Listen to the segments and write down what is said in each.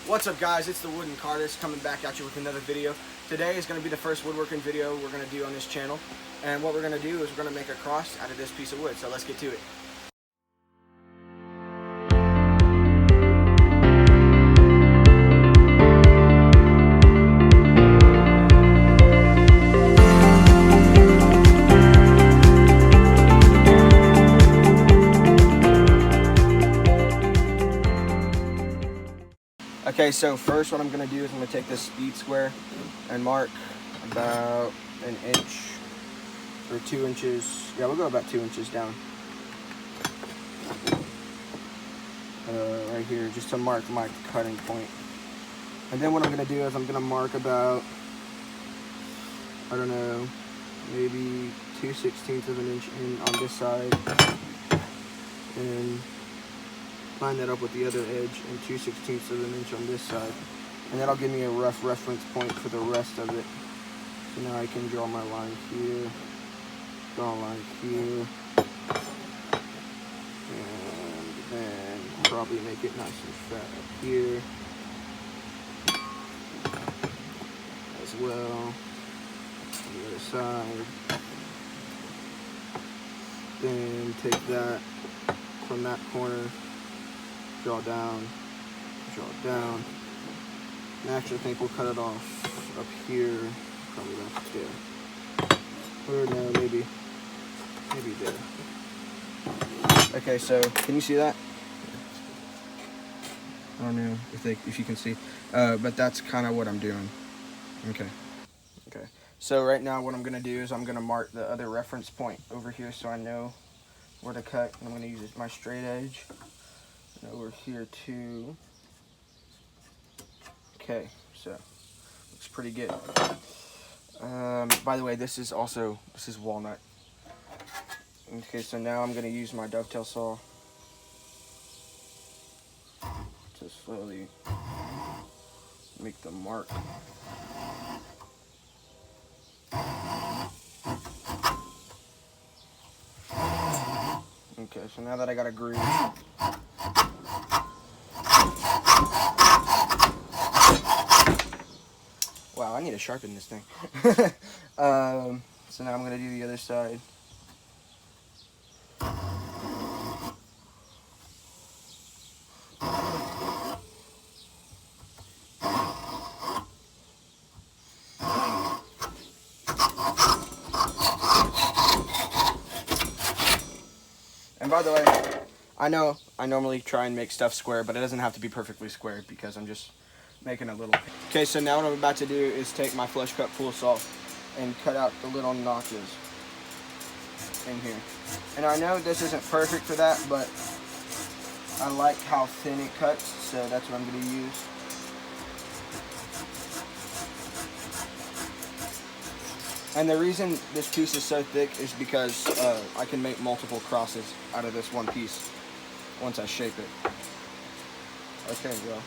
What's up, guys? It's the Wooden Cartist coming back at you with another video. Today is going to be the first woodworking video we're going to do on this channel, and what we're going to do is we're going to make a cross out of this piece of wood. So let's get to it. Okay, so first what I'm going to do is I'm going to take this speed square and mark about an inch or 2 inches. Yeah, we'll go about 2 inches down. Right here, just to mark my cutting point. And then what I'm going to do is I'm going to mark about, I don't know, maybe 2/16 of an inch in on this side. And line that up with the other edge and 2/16 of an inch on this side, and that'll give me a rough reference point for the rest of it. So now I can draw my line here, draw a line here, and then probably make it nice and fat up here as well on the other side. Then take that from that corner, draw down, and I actually think we'll cut it off up here, probably right there, or no, maybe there. Okay, so can you see that? I don't know if you can see, but that's kind of what I'm doing. Okay, so right now what I'm gonna do is I'm gonna mark the other reference point over here so I know where to cut, and I'm gonna use my straight edge. And over here too. Okay, so looks pretty good. By the way, this is walnut. Okay, so now I'm gonna use my dovetail saw to slowly make the mark. Okay, so now that I got a groove, wow, I need to sharpen this thing. So now I'm going to do the other side. And by the way, I know I normally try and make stuff square, but it doesn't have to be perfectly square because I'm just making a little. Okay, so now what I'm about to do is take my flush cut pool saw and cut out the little notches in here. And I know this isn't perfect for that, but I like how thin it cuts, so that's what I'm going to use. And the reason this piece is so thick is because I can make multiple crosses out of this one piece once I shape it. Okay, well.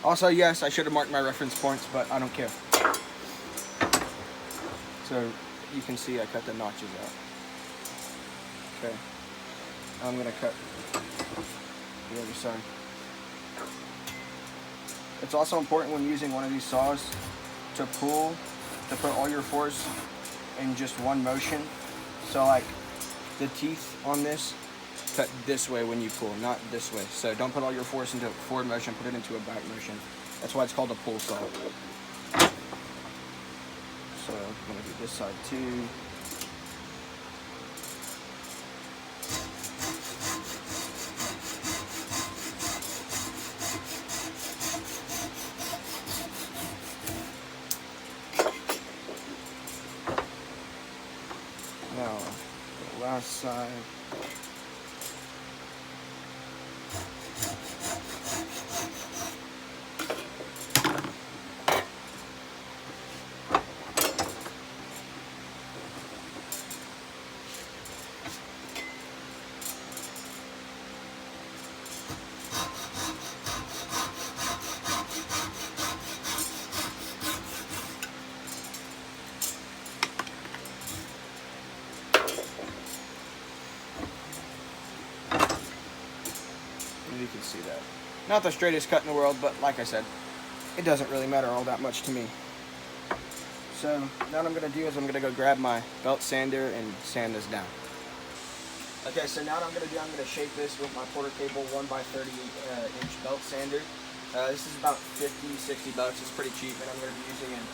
Also, yes, I should have marked my reference points, but I don't care. So you can see I cut the notches out. Okay, now I'm gonna cut the other side. It's also important when using one of these saws to put all your force in just one motion. So like the teeth on this cut this way when you pull, not this way. So don't put all your force into a forward motion, put it into a back motion. That's why it's called a pull saw. So I'm gonna do this side too. Now, the last side. You can see that. Not the straightest cut in the world, but like I said, it doesn't really matter all that much to me. So now what I'm going to do is I'm going to go grab my belt sander and sand this down. Okay, so now what I'm going to do, I'm going to shape this with my Porter Cable 1x30 inch belt sander. This is about 50, 60 bucks. It's pretty cheap, and I'm going to be using an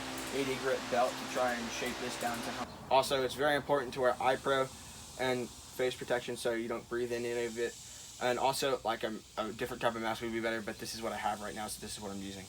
80 grit belt to try and shape this down to how. Also, it's very important to wear eye pro and face protection so you don't breathe in any of it. And also, like a different type of mask would be better, but this is what I have right now, so this is what I'm using.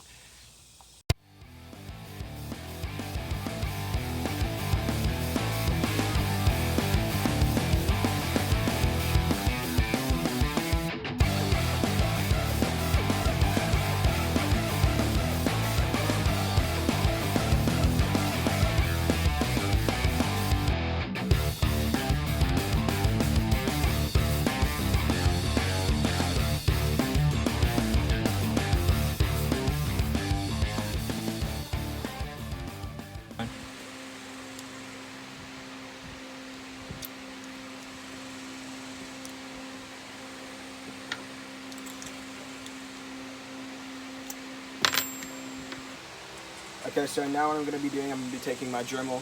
Okay, so now what I'm going to be doing, I'm going to be taking my Dremel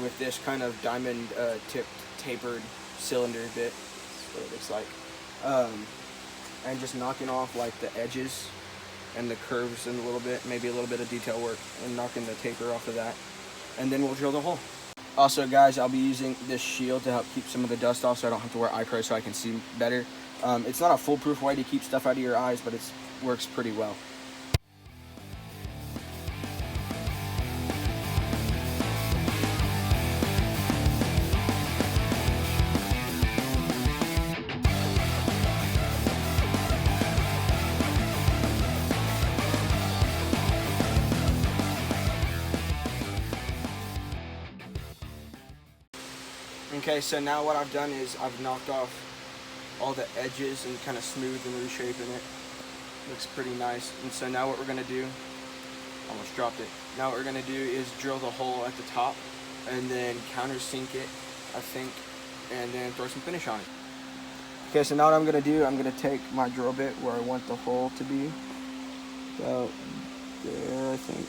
with this kind of diamond tipped tapered cylinder bit. That's what it looks like. And just knocking off like the edges and the curves in a little bit, maybe a little bit of detail work, and knocking the taper off of that. And then we'll drill the hole. Also guys, I'll be using this shield to help keep some of the dust off so I don't have to wear eye pro so I can see better. It's not a foolproof way to keep stuff out of your eyes, but it works pretty well. Okay, so now what I've done is I've knocked off all the edges and kind of smoothed and reshaping it. Looks pretty nice. And so now what we're gonna do, almost dropped it. Now what we're gonna do is drill the hole at the top and then countersink it, I think, and then throw some finish on it. Okay, so now what I'm gonna do, I'm gonna take my drill bit where I want the hole to be, about there, I think.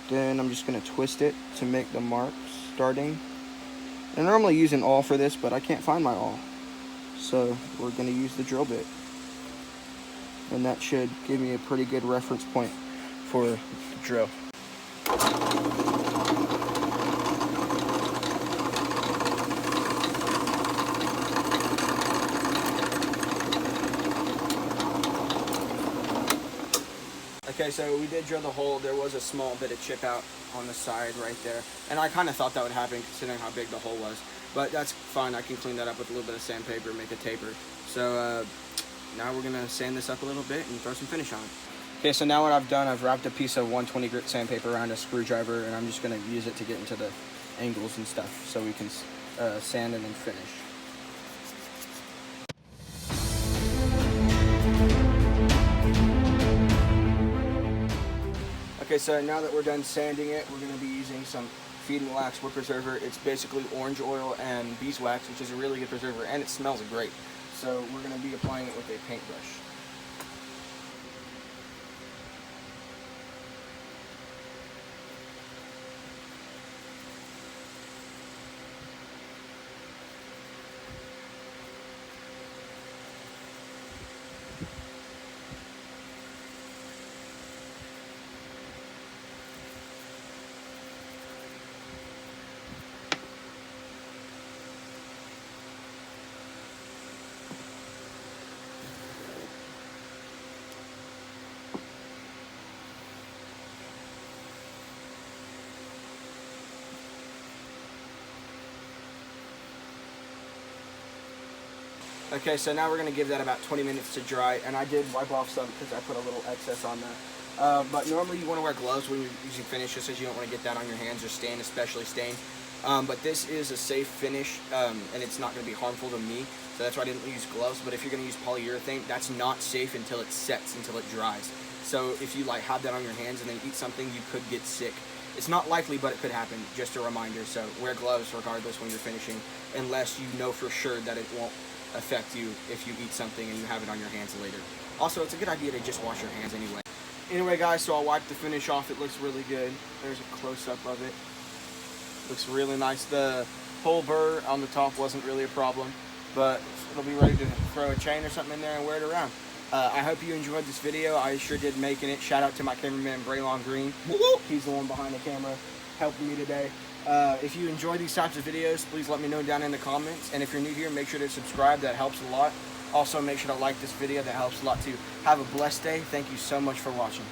Then I'm just gonna twist it to make the marks starting. I normally use an awl for this, but I can't find my awl. So we're going to use the drill bit. And that should give me a pretty good reference point for the drill. Okay, so we did drill the hole. There was a small bit of chip out on the side right there. And I kind of thought that would happen considering how big the hole was. But that's fine. I can clean that up with a little bit of sandpaper, make a taper. So now we're going to sand this up a little bit and throw some finish on it. Okay, so now what I've done, I've wrapped a piece of 120 grit sandpaper around a screwdriver, and I'm just going to use it to get into the angles and stuff so we can sand and then finish. Okay, so now that we're done sanding it, we're going to be using some Feed and Wax wood preserver. It's basically orange oil and beeswax, which is a really good preserver, and it smells great. So we're going to be applying it with a paintbrush. Okay, so now we're going to give that about 20 minutes to dry, and I did wipe off some because I put a little excess on there. But normally you want to wear gloves when you're using finish just because you don't want to get that on your hands or stain, especially stain. But this is a safe finish, and it's not going to be harmful to me, so that's why I didn't use gloves. But if you're going to use polyurethane, that's not safe until it sets, until it dries. So if you like have that on your hands and then eat something, you could get sick. It's not likely, but it could happen. Just a reminder. So wear gloves regardless when you're finishing, unless you know for sure that it won't affect you if you eat something and you have it on your hands later. Also, it's a good idea to just wash your hands anyway. Anyway, guys, so I'll wipe the finish off. It looks really good. There's a close-up of it. Looks really nice. The whole burr on the top wasn't really a problem, but it'll be ready to throw a chain or something in there and wear it around. I hope you enjoyed this video. I sure did making it. Shout out to my cameraman, Braylon Green. He's the one behind the camera helping me today. If you enjoy these types of videos, please let me know down in the comments. And if you're new here, make sure to subscribe. That helps a lot. Also, make sure to like this video. That helps a lot too. Have a blessed day. Thank you so much for watching.